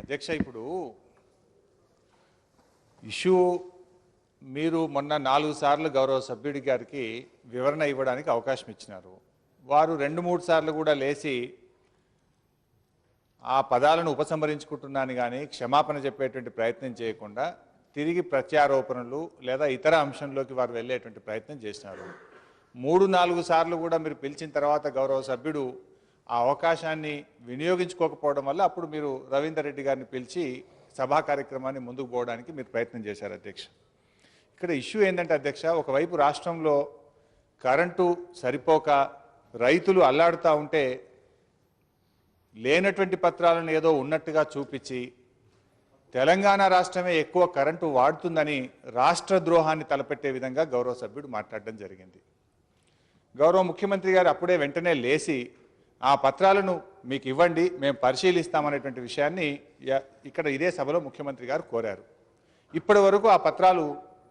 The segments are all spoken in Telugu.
అధ్యక్ష ఇప్పుడు ఇష్యూ మీరు మొన్న 4 సార్లు గౌరవ సభ్యుడి గారికి వివరణ ఇవ్వడానికి అవకాశం ఇచ్చినారు. వారు 2-3 సార్లు కూడా లేచి ఆ పదాలను ఉపసంహరించుకుంటున్నాను కానీ క్షమాపణ చెప్పేటువంటి ప్రయత్నం చేయకుండా తిరిగి ప్రత్యారోపణలు లేదా ఇతర అంశంలోకి వారు వెళ్ళేటువంటి ప్రయత్నం చేసినారు. 3-4 సార్లు కూడా మీరు పిలిచిన తర్వాత గౌరవ సభ్యుడు ఆ అవకాశాన్ని వినియోగించుకోకపోవడం వల్ల అప్పుడు మీరు రవీందర్ రెడ్డి గారిని పిలిచి సభా కార్యక్రమాన్ని ముందుకు పోవడానికి మీరు ప్రయత్నం చేశారు అధ్యక్ష. ఇక్కడ ఇష్యూ ఏంటంటే అధ్యక్ష, ఒకవైపు రాష్ట్రంలో కరెంటు సరిపోక రైతులు అల్లాడుతూ ఉంటే లేనటువంటి పత్రాలను ఏదో ఉన్నట్టుగా చూపించి తెలంగాణ రాష్ట్రమే ఎక్కువ కరెంటు వాడుతుందని రాష్ట్ర ద్రోహాన్ని తలపెట్టే విధంగా గౌరవ సభ్యుడు మాట్లాడడం జరిగింది. గౌరవ ముఖ్యమంత్రి గారు అప్పుడే వెంటనే లేచి ఆ పత్రాలను మీకు ఇవ్వండి, మేము పరిశీలిస్తామనేటువంటి విషయాన్ని ఇక్కడ ఇదే సభలో ముఖ్యమంత్రి గారు కోరారు. ఇప్పటి వరకు ఆ పత్రాలు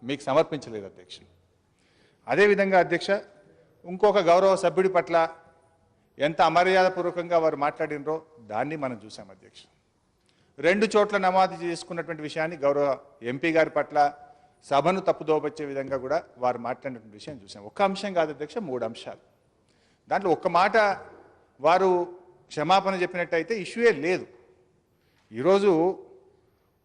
మీకు సమర్పించలేదు అధ్యక్ష. అదేవిధంగా అధ్యక్ష, ఇంకొక గౌరవ సభ్యుడి పట్ల ఎంత అమర్యాదపూర్వకంగా వారు మాట్లాడినరో దాన్ని మనం చూసాం అధ్యక్ష. 2 చోట్ల నమోదు చేసుకున్నటువంటి విషయాన్ని గౌరవ ఎంపీ గారి పట్ల సభను తప్పుదోబచ్చే విధంగా కూడా వారు మాట్లాడినటువంటి విషయం చూసాం. ఒక్క అంశం కాదు అధ్యక్ష, 3 అంశాలు. దాంట్లో ఒక్క మాట వారు క్షమాపణ చెప్పినట్టయితే ఇష్యూయే లేదు. ఈరోజు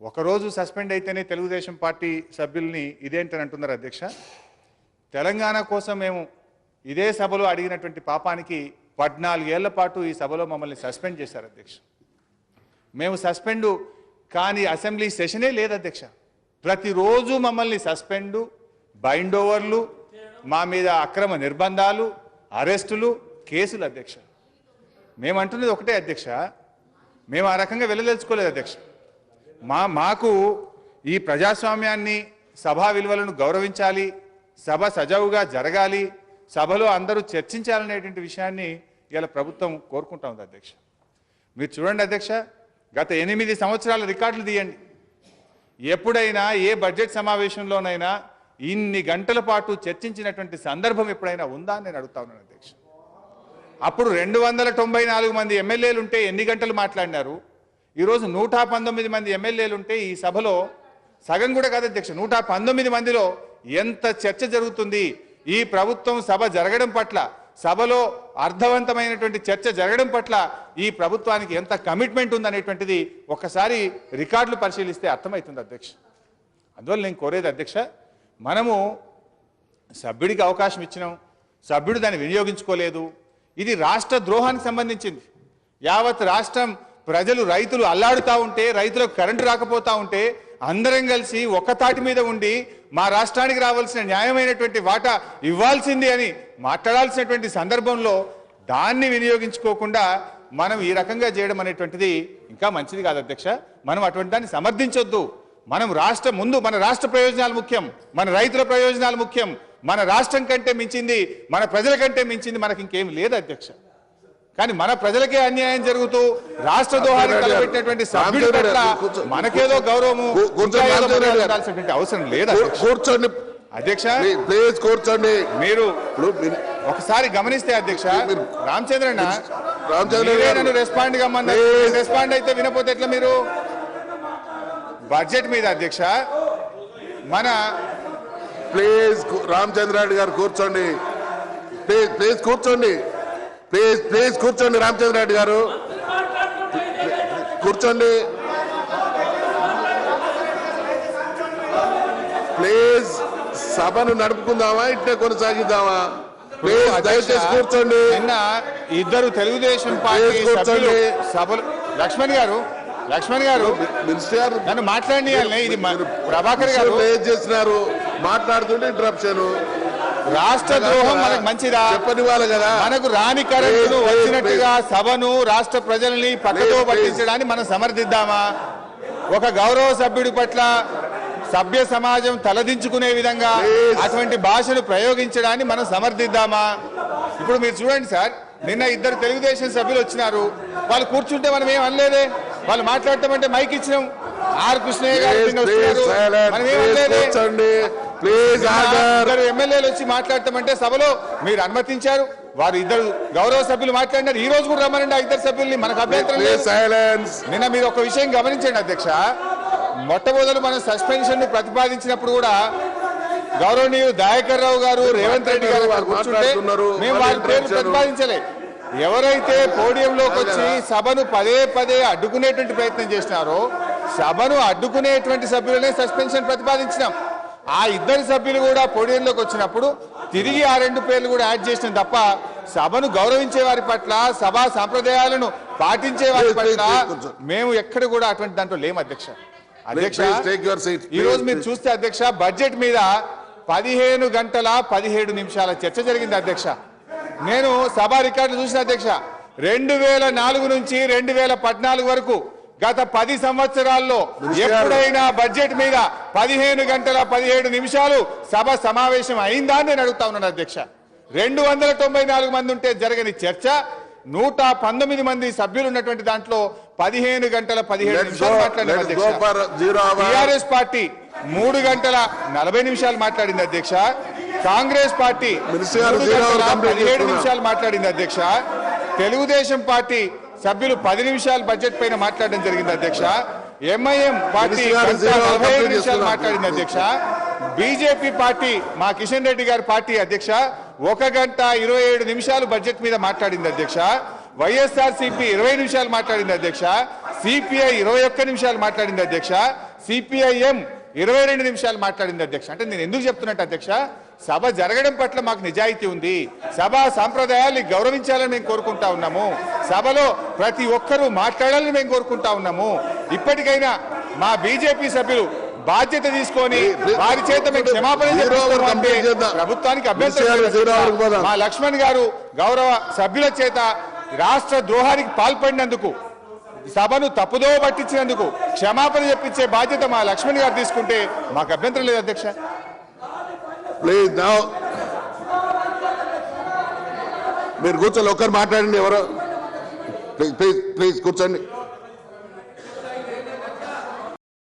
ఒకరోజు సస్పెండ్ అయితేనే తెలుగుదేశం పార్టీ సభ్యుల్ని ఇదేంటని అంటున్నారు అధ్యక్ష. తెలంగాణ కోసం మేము ఇదే సభలో అడిగినటువంటి పాపానికి 14 ఏళ్ల పాటు ఈ సభలో మమ్మల్ని సస్పెండ్ చేశారు అధ్యక్ష. మేము సస్పెండ్ కానీ అసెంబ్లీ సెషనే లేదు అధ్యక్ష. ప్రతిరోజు మమ్మల్ని సస్పెండ్, బైండ్ ఓవర్లు, మా మీద అక్రమ నిర్బంధాలు, అరెస్టులు, కేసులు అధ్యక్ష. మేము అంటున్నది ఒకటే అధ్యక్ష, మేము ఆ రకంగా వెళ్ళదలుచుకోలేదు అధ్యక్ష. మాకు ఈ ప్రజాస్వామ్యాన్ని, సభా విలువలను గౌరవించాలి, సభ సజావుగా జరగాలి, సభలో అందరూ చర్చించాలనేటువంటి విషయాన్ని ఇలా ప్రభుత్వం కోరుకుంటా ఉంది అధ్యక్ష. మీరు చూడండి అధ్యక్ష, గత 8 సంవత్సరాల రికార్డులు తీయండి. ఎప్పుడైనా ఏ బడ్జెట్ సమావేశంలోనైనా ఇన్ని గంటల పాటు చర్చించినటువంటి సందర్భం ఎప్పుడైనా ఉందా అని నేను అడుగుతా ఉన్నాను అధ్యక్ష. అప్పుడు 294 మంది ఎమ్మెల్యేలు ఉంటే ఎన్ని గంటలు మాట్లాడినారు? ఈరోజు 119 మంది ఎమ్మెల్యేలు ఉంటే ఈ సభలో సగం కూడా కాదు అధ్యక్ష, 119 మందిలో ఎంత చర్చ జరుగుతుంది? ఈ ప్రభుత్వం సభ జరగడం పట్ల, సభలో అర్థవంతమైనటువంటి చర్చ జరగడం పట్ల ఈ ప్రభుత్వానికి ఎంత కమిట్మెంట్ ఉందనేటువంటిది ఒక్కసారి రికార్డులు పరిశీలిస్తే అర్థమవుతుంది అధ్యక్ష. అందువల్ల నేను కోరేది అధ్యక్ష, మనము సభ్యుడికి అవకాశం ఇచ్చినాం, సభ్యుడు దాన్ని వినియోగించుకోలేదు. ఇది రాష్ట్ర ద్రోహానికి సంబంధించింది. యావత్ రాష్ట్రం ప్రజలు, రైతులు అల్లాడుతూ ఉంటే, రైతులకు కరెంటు రాకపోతూ ఉంటే అందరం కలిసి ఒక్క తాటి మీద ఉండి మా రాష్ట్రానికి రావాల్సిన న్యాయమైనటువంటి వాటా ఇవ్వాల్సింది అని మాట్లాడాల్సినటువంటి సందర్భంలో దాన్ని వినియోగించుకోకుండా మనం ఈ రకంగా చేయడం అనేటువంటిది ఇంకా మంచిది కాదు అధ్యక్ష. మనం అటువంటి దాన్ని సమర్థించొద్దు. మనం ముందు మన రాష్ట్ర ప్రయోజనాలు ముఖ్యం, మన రైతుల ప్రయోజనాలు ముఖ్యం. మన రాష్ట్రం కంటే మించింది, మన ప్రజల కంటే మించింది మనకి ఇంకేం లేదు అధ్యక్ష. కానీ మన ప్రజలకే అన్యాయం జరుగుతూ రాష్ట్ర దోహాన్ని తలపెట్టినటువంటి సభ్యుడి పట్ల మనకేదో గౌరవము ఉండాల్సినటువంటి అవసరం లేదు. కూర్చోండి అధ్యక్ష, ప్లీజ్ కూర్చోండి. మీరు ఒకసారి గమనిస్తే అధ్యక్ష, రామచంద్ర నన్ను రెస్పాండ్ కమ్మన్నారు. రెస్పాండ్ అయితే వినపోతే ఎట్లా? మీరు బడ్జెట్ మీద అధ్యక్ష మన ప్లీజ్ రామచంద్రారెడ్డి గారు కూర్చోండి. ప్లీజ్ కూర్చోండి. ప్లీజ్ కూర్చోండి. రామచంద్రారెడ్డి గారు కూర్చోండి. ప్లీజ్ సభను నడుపుకుందామా, ఇట్లా కొనసాగిద్దామా? ప్లీజ్ దయచేసి కూర్చోండి. నిన్న 2 తెలుగుదేశం పార్టీ సభ్యులు సభలు లక్ష్మణ్ గారు మినిస్టర్ గారు నన్ను మాట్లాడియాలి. ఇది ప్రభాకర్ గారు చేస్తున్నారు, మాట్లాడుతుంటే ఇంటరప్షన్. రాష్ట్ర ద్రోహం మనకు మంచిదా? చెప్పని వాళ్ళు కదా. మనకు రాని కరెంటును వచ్చినట్టుగా సభను, రాష్ట్ర ప్రజల్ని పక్కతో పట్టించడాన్ని మనం సమర్థిద్దామా? ఒక గౌరవ సభ్యుడి పట్ల సభ్య సమాజం తలదించుకునే విధంగా అటువంటి భాషను ప్రయోగించడాన్ని మనం సమర్థిద్దామా? ఇప్పుడు మీరు చూడండి సార్, నిన్న 2 తెలుగుదేశం సభ్యులు వచ్చినారు. వాళ్ళు కూర్చుంటే మనం ఏం అనలేదే. వాళ్ళు మాట్లాడతామంటే మైక్ ఇచ్చినాం. ఆర్ కృష్ణయ్య గారు మనం ఏం అనలేదే. ఎమ్మెల్యేలు వచ్చి మాట్లాడతామంటే సభలో మీరు అనుమతించారు. వారు ఇద్దరు గౌరవ సభ్యులు మాట్లాడినారు. ఈ రోజు కూడా రమ్మనండి ఆ ఇద్దరు సభ్యుల్ని, మనకు అభ్యంతరం లేదు. సైలెన్స్. నిన్న మీరు ఒక విషయం గమనించండి అధ్యక్ష, మొట్టమొదలు మనం సస్పెన్షన్ ను ప్రతిపాదించినప్పుడు కూడా గౌరవనీయులు దయాకర్ రావు గారు, రేవంత్ రెడ్డి గారు కూర్చుంటే మేము వారి పేరు ప్రతిపాదించలే. ఎవరైతే పోడియంలోకి వచ్చి సభను పదే పదే అడ్డుకునేటువంటి ప్రయత్నం చేసినారో సభను అడ్డుకునేటువంటి సభ్యులనే సస్పెన్షన్ ప్రతిపాదించినాం. ఆ ఇద్దరు సభ్యులు కూడా పోడియంలోకి వచ్చినప్పుడు తిరిగి ఆ రెండు పేర్లు కూడా యాడ్ చేసినాం తప్ప సభను గౌరవించే వారి పట్ల, సభా సాంప్రదాయాలను పాటించే వారి పట్ల మేము ఎక్కడ కూడా అటువంటి దాంట్లో లేము అధ్యక్ష. అధ్యక్ష ఈ రోజు మీరు చూస్తే అధ్యక్ష బడ్జెట్ మీద 15 గంటల 17 నిమిషాల చర్చ జరిగింది అధ్యక్ష. నేను సభా రికార్డులు చూసిన అధ్యక్ష, 2004 నుంచి 2014 వరకు గత 10 సంవత్సరాల్లో ఎప్పుడైనా బడ్జెట్ మీద 15 గంటల 17 నిమిషాలు సభ సమావేశం అయిందా అని నేను అడుగుతా ఉన్నాను అధ్యక్ష. 294 మంది ఉంటే జరగని చర్చ 119 మంది సభ్యులు ఉన్నటువంటి దాంట్లో 15 గంటల 17 నిమిషాలు మాట్లాడింది అధ్యక్ష. టిఆర్ఎస్ పార్టీ 3 గంటల 40 నిమిషాలు మాట్లాడింది అధ్యక్ష. కాంగ్రెస్ పార్టీ 3 గంటల 17 నిమిషాలు మాట్లాడింది అధ్యక్ష. తెలుగుదేశం పార్టీ సభ్యులు 10 నిమిషాలు బడ్జెట్ పైన మాట్లాడడం జరిగింది అధ్యక్ష. ఎంఐఎం పార్టీ 45 నిమిషాలు మాట్లాడింది అధ్యక్ష. బీజేపీ పార్టీ మా కిషన్ రెడ్డి గారి పార్టీ అధ్యక్ష 1 గంట 27 నిమిషాలు బడ్జెట్ మీద మాట్లాడింది అధ్యక్ష. వైఎస్ఆర్సీపీ 20 నిమిషాలు మాట్లాడింది అధ్యక్ష. సిపిఐ 21 నిమిషాలు మాట్లాడింది అధ్యక్ష. సిపిఐఎం 22 నిమిషాలు మాట్లాడింది అధ్యక్ష. అంటే నేను ఎందుకు చెప్తున్నట్టు అధ్యక్ష, సభ జరగడం పట్ల మాకు నిజాయితీ ఉంది. సభా సాంప్రదాయాల్ని గౌరవించాలని మేము కోరుకుంటా ఉన్నాము. సభలో ప్రతి ఒక్కరూ మాట్లాడాలని మేము కోరుకుంటా ఉన్నాము. ఇప్పటికైనా మా బీజేపీ సభ్యులు బాధ్యత తీసుకొని వారి చేత మేము క్షమాపణ చెప్పాలంటే ప్రభుత్వానికి అభ్యంతరం. మా లక్ష్మణ్ గారు గౌరవ సభ్యుల చేత రాష్ట్ర ద్రోహానికి పాల్పడినందుకు, సభను తప్పుదో పట్టించినందుకు క్షమాపణ చెప్పించే బాధ్యత మా లక్ష్మణ్ గారు తీసుకుంటే మాకు అభ్యంతరం లేదు అధ్యక్ష. ప్లీజ్ నౌ మీరు కూర్చోండి, ఒక్కరు మాట్లాడండి. ఎవరో ప్లీజ్ ప్లీజ్ ప్లీజ్ కూర్చోండి.